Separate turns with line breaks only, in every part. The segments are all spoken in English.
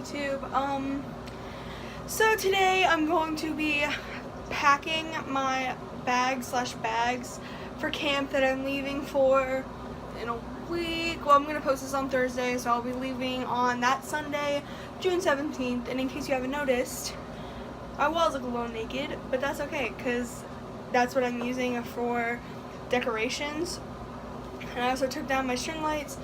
YouTube. So today I'm going to be packing my bags for camp that I'm leaving for in a week. Well, I'm going to post this on Thursday, so I'll be leaving on that Sunday, June 17th. And in case you haven't noticed, I was a little naked, but that's okay because that's what I'm using for decorations. And I also took down my string lights.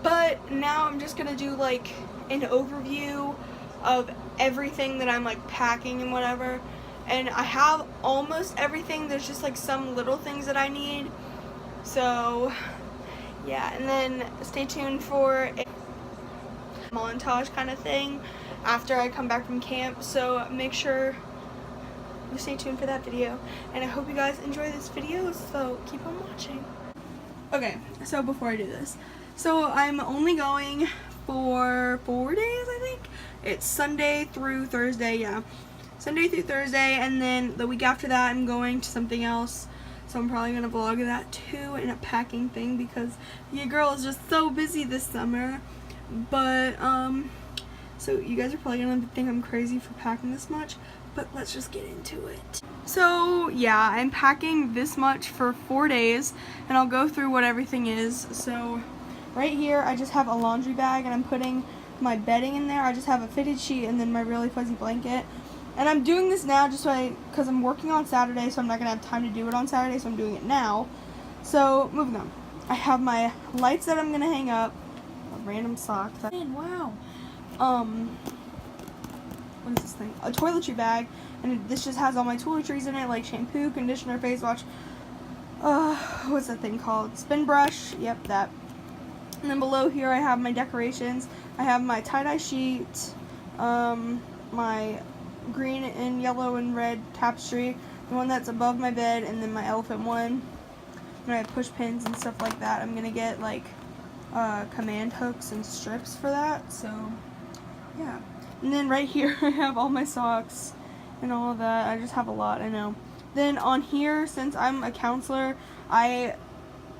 But now I'm just gonna do like an overview of everything that I'm like packing and whatever. And I have almost everything. There's just like some little things that I need. So yeah, and then stay tuned for a montage kind of thing after I come back from camp. So make sure you stay tuned for that video. And I hope you guys enjoy this video, so keep on watching. Okay, so before I do this, so I'm only going for 4 days, I think. It's Sunday through Thursday, yeah. Sunday through Thursday, and then the week after that I'm going to something else. So I'm probably going to vlog that too in a packing thing because your girl is just so busy this summer. But, so you guys are probably going to think I'm crazy for packing this much, but let's just get into it. So yeah, I'm packing this much for 4 days, and I'll go through what everything is. So right here I just have a laundry bag, and I'm putting my bedding in there. I just have a fitted sheet and then my really fuzzy blanket. And I'm doing this now just so because I'm working on Saturday, so I'm not going to have time to do it on Saturday, so I'm doing it now. So moving on. I have my lights that I'm going to hang up. A random sock. Wow. What is this thing? A toiletry bag, and this just has all my toiletries in it, like shampoo, conditioner, face wash. What's that thing called? Spin brush. Yep, that. And then below here I have my decorations. I have my tie-dye sheet, my green and yellow and red tapestry, the one that's above my bed, and then my elephant one. And I have push pins and stuff like that. I'm gonna get like command hooks and strips for that. So yeah. And then right here I have all my socks and all of that. I just have a lot, I know. Then on here, since I'm a counselor, I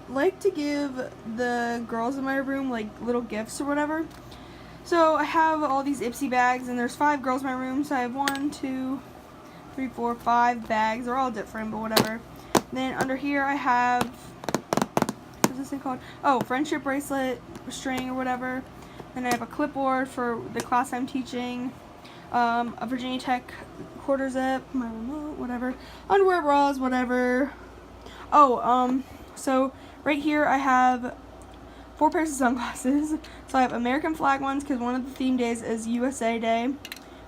like to give the girls in my room like little gifts or whatever. So I have all these Ipsy bags, and there's 5 girls in my room, so I have 1, 2, 3, 4, 5 bags. They're all different, but whatever. Then under here I have, what's this thing called? Oh, friendship bracelet, string or whatever. Then I have a clipboard for the class I'm teaching, a Virginia Tech quarter zip, my remote, whatever, underwear, bras, whatever. Oh, so right here I have 4 pairs of sunglasses. So I have American flag ones because one of the theme days is USA Day.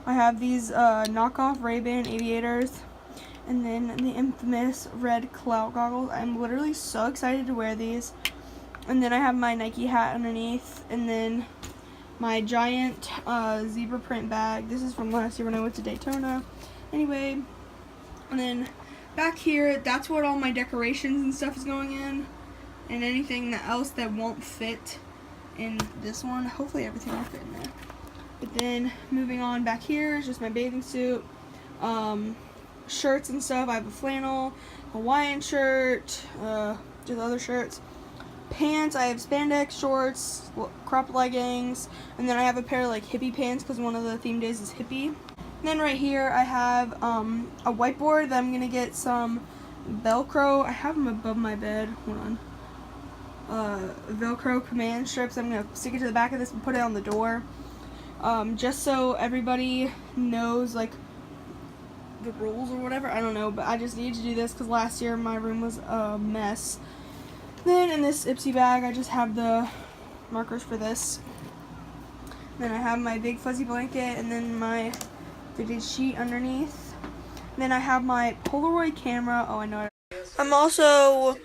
I have these knockoff Ray-Ban aviators, and then the infamous red clout goggles. I'm literally so excited to wear these. And then I have my Nike hat underneath, and then my giant zebra print bag. This is from last year when I went to Daytona. Anyway, and then back here, that's what all my decorations and stuff is going in, and anything else that won't fit in this one. Hopefully everything will fit in there. But then moving on, back here is just my bathing suit, shirts and stuff. I have a flannel, Hawaiian shirt, just other shirts. Pants, I have spandex shorts, cropped leggings, and then I have a pair of like hippie pants because one of the theme days is hippie. And then right here I have a whiteboard that I'm going to get some Velcro. I have them above my bed. Hold on. Velcro command strips. I'm going to stick it to the back of this and put it on the door. Just so everybody knows like the rules or whatever. I don't know, but I just need to do this because last year my room was a mess. Then in this Ipsy bag, I just have the markers for this. Then I have my big fuzzy blanket, and then my fitted sheet underneath. And then I have my Polaroid camera. Oh, I know. I'm also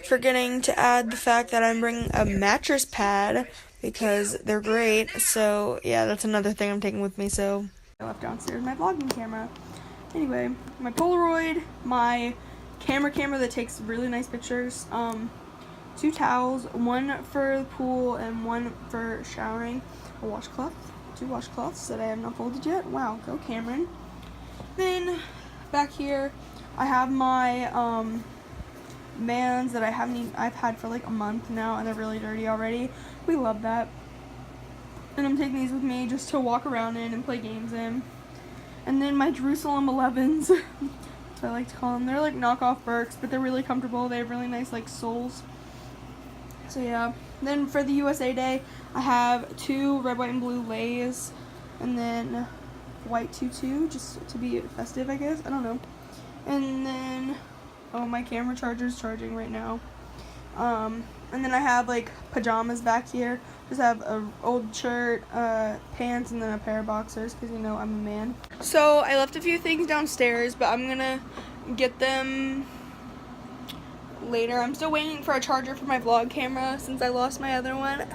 forgetting to add the fact that I'm bringing a mattress pad because they're great. So yeah, that's another thing I'm taking with me. So I left downstairs my vlogging camera. Anyway, my Polaroid, my camera that takes really nice pictures, 2 towels, 1 for the pool and 1 for showering, a washcloth, 2 washcloths that I have not folded yet. Wow, go Cameron. Then back here I have my Vans that I've had for like a month now, and they're really dirty already. We love that. And I'm taking these with me just to walk around in and play games in. And then my Jerusalem 11s, that's what I like to call them. They're like knockoff Birks, but they're really comfortable. They have really nice like soles. So yeah. Then for the USA Day, I have 2 red, white, and blue Lays, and then white tutu, just to be festive, I guess. I don't know. And then, oh, my camera charger's charging right now. And then I have like pajamas back here. Just have a old shirt, pants, and then a pair of boxers, because you know I'm a man. So I left a few things downstairs, but I'm gonna get them later. I'm still waiting for a charger for my vlog camera since I lost my other one.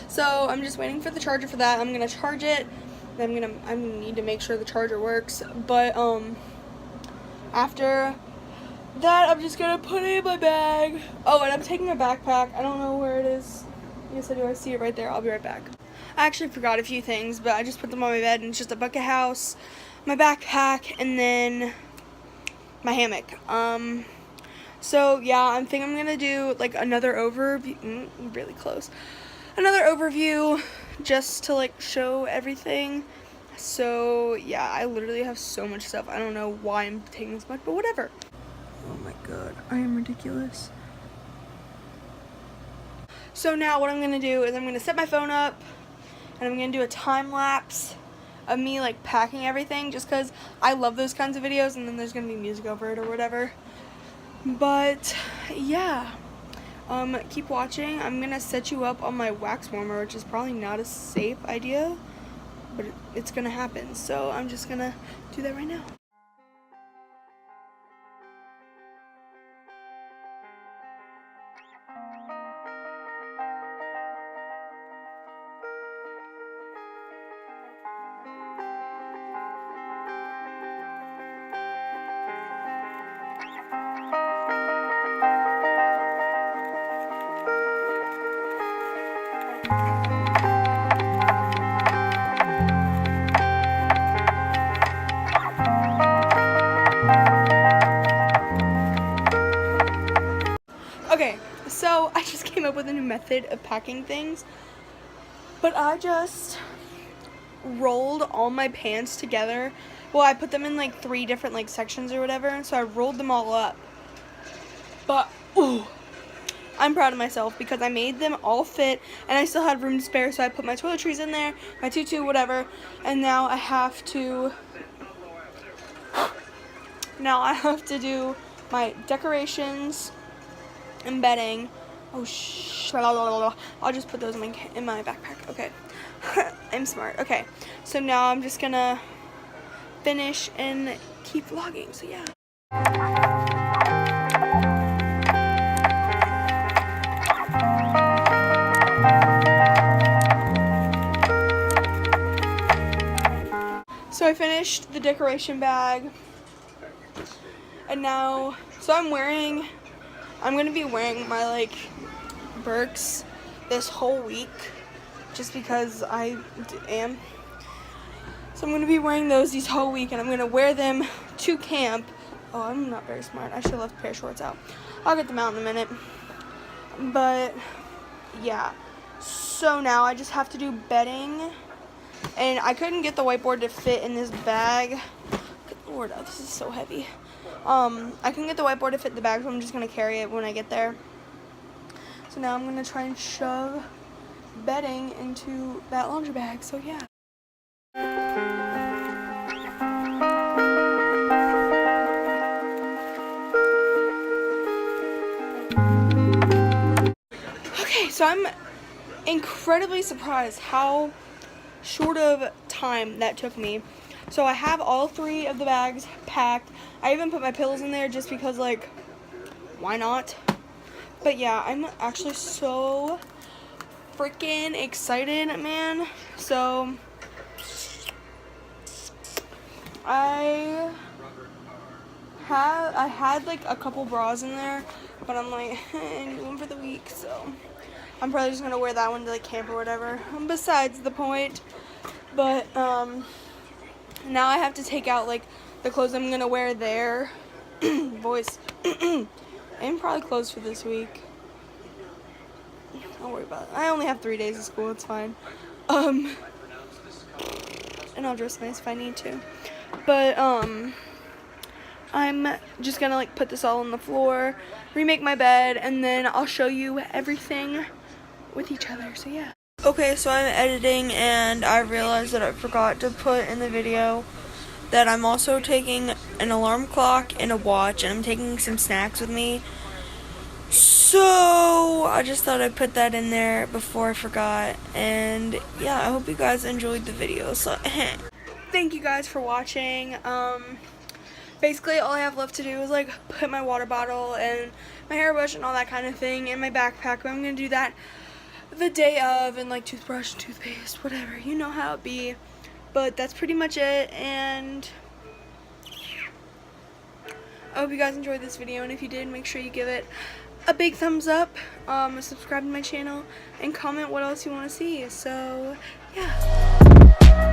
So I'm just waiting for the charger for that. I'm gonna charge it. I'm gonna need to make sure the charger works. But after that, I'm just gonna put it in my bag. Oh, and I'm taking my backpack. I don't know where it is. Yes, I do. I see it right there. I'll be right back. I actually forgot a few things, but I just put them on my bed, and it's just a bucket house, my backpack, and then my hammock. So yeah, I think I'm gonna do like another overview. Really close. Another overview, just to like show everything. So yeah, I literally have so much stuff. I don't know why I'm taking this much, but whatever. Oh my god, I am ridiculous. So now what I'm gonna do is I'm gonna set my phone up, and I'm gonna do a time lapse of me like packing everything, just because I love those kinds of videos, and then there's gonna be music over it or whatever. But yeah, keep watching. I'm gonna set you up on my wax warmer, which is probably not a safe idea, but it's gonna happen. So I'm just gonna do that right now. Okay, so I just came up with a new method of packing things, but I just rolled all my pants together. Well, I put them in like 3 different like sections or whatever, so I rolled them all up. But ooh, I'm proud of myself because I made them all fit, and I still had room to spare, so I put my toiletries in there, my tutu, whatever, and now I have to do my decorations and bedding. Oh I'll just put those in my backpack. Okay. I'm smart. Okay, so now I'm just gonna finish and keep vlogging. So yeah. So I finished the decoration bag, and now, so I'm gonna be wearing my like Birks this whole week, just because I am. So I'm gonna be wearing those this whole week, and I'm gonna wear them to camp. Oh, I'm not very smart. I should have left a pair of shorts out. I'll get them out in a minute. But yeah, so now I just have to do bedding, and I couldn't get the whiteboard to fit in this bag. Good Lord, oh, this is so heavy. I couldn't get the whiteboard to fit in the bag, so I'm just gonna carry it when I get there. So now I'm gonna try and shove bedding into that laundry bag. So yeah. Okay, so I'm incredibly surprised how short of time that took me. So I have all 3 of the bags packed. I even put my pillows in there just because, like, why not? But yeah, I'm actually so freaking excited, man. So I had like a couple bras in there, but I'm like, I need one for the week, so I'm probably just gonna wear that one to like camp or whatever. Besides the point. But now I have to take out like the clothes I'm gonna wear there. Voice. I'm probably closed for this week. Don't worry about it. I only have 3 days of school, it's fine. And I'll dress nice if I need to. But, I'm just gonna like put this all on the floor, remake my bed, and then I'll show you everything with each other, so yeah. Okay, so I'm editing and I realized that I forgot to put in the video that I'm also taking an alarm clock and a watch, and I'm taking some snacks with me. So I just thought I'd put that in there before I forgot. And yeah, I hope you guys enjoyed the video. So thank you guys for watching. Basically all I have left to do is like put my water bottle and my hairbrush and all that kind of thing in my backpack, but I'm gonna do that the day of, and like toothbrush, toothpaste, whatever, you know how it be. But that's pretty much it, and I hope you guys enjoyed this video, and if you did, make sure you give it a big thumbs up, subscribe to my channel, and comment what else you want to see. So yeah.